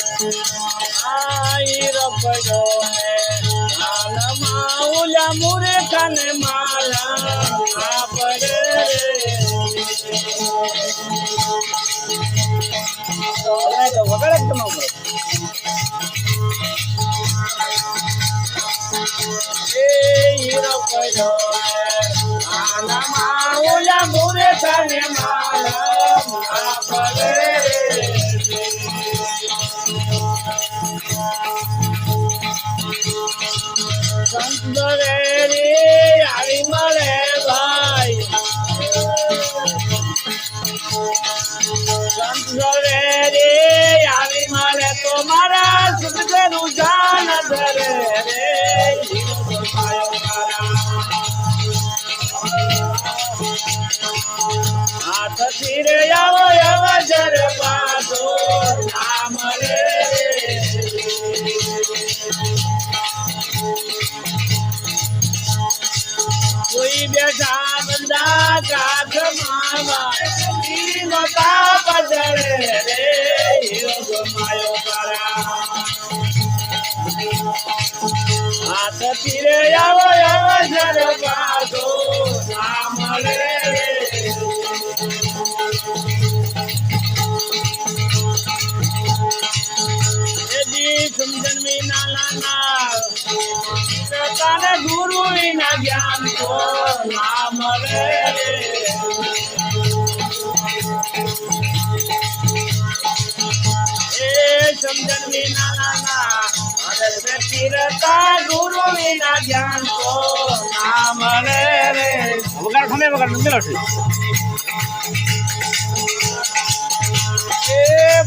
आई रबड़ो माल माउला मुरे कन माला आपरे तो वगैरह कमाओ ए रबड़ो माल माउला मुरे कन माला आपरे संतरेरी आई मरे भाई संतरेरी आई मरे तुम्हारा सुख के रुझान धरे रे हाथ तीरे यावो यावो जर पासो नाम रे कोई बेटा बंदा काठ मावा नता बदले रे योग मायो करा हाथ तीरे यावो यावो जर पासो नाम रे समझन में नाला ना गुरु ना ज्ञान को नाम रे समझन में नाला ना गुरु ना ज्ञान को नाम रे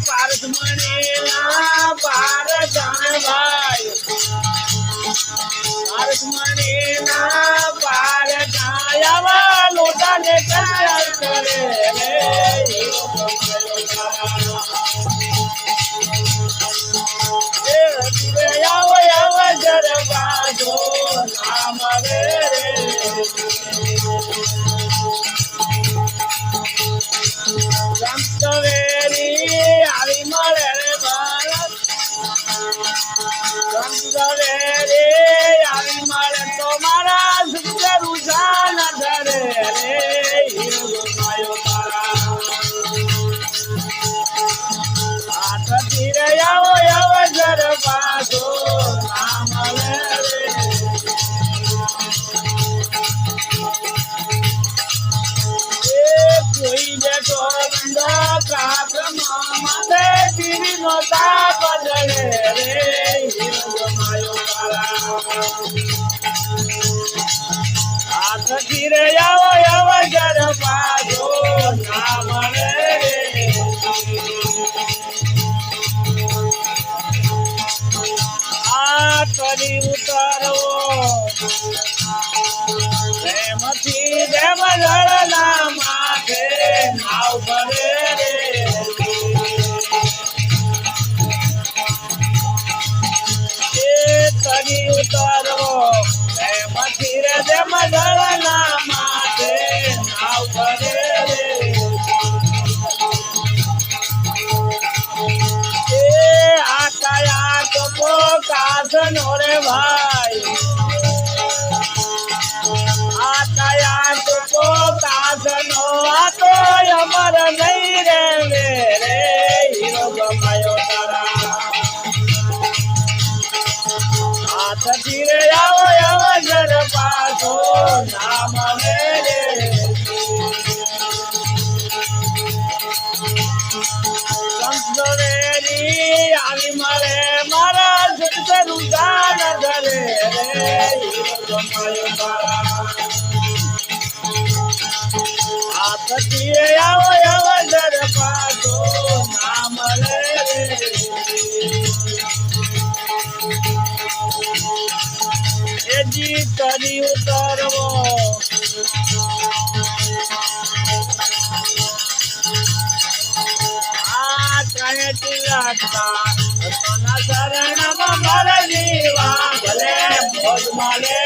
पारस मणिला पार जान भाई पारस मणिला पार जायावा लोटा लेकर करे रे याव याव जर बाजो नाम रे संतवेरी आई मरे भारत संतवेरी आई मरे तुम्हारा सुख रुझान धरे रे मायो तारा हाथ तीरे यावो यावो जर पासो नाम रे कोई देखो बंदा काट मामा दे तेरी नोता बदले रे मायो वाला हाथ गिरे यावो यावो जर पासो नाम रे आतरी उतरो प्रेमथी देव जड़ना माथे नाव भरे रे तरी उतरो प्रेमथी देव जड़ना माथे नाव भरे रे आकाया तो कासनो रे भाई आकाया तो कासनो तो अमर नहीं रे मेरे हीरो गमायो तारा हाथ धीरे आओ यावो जर पासो नाम मेरे संतवेरी आई मरे मारा सुख रुझान धरे रे गमायो तारा हाथ तीरे आओ यावो जर पासो नाम रे जी तरी उतरवो कहे तिलका सोना शरण मर जीवा भले भोज माले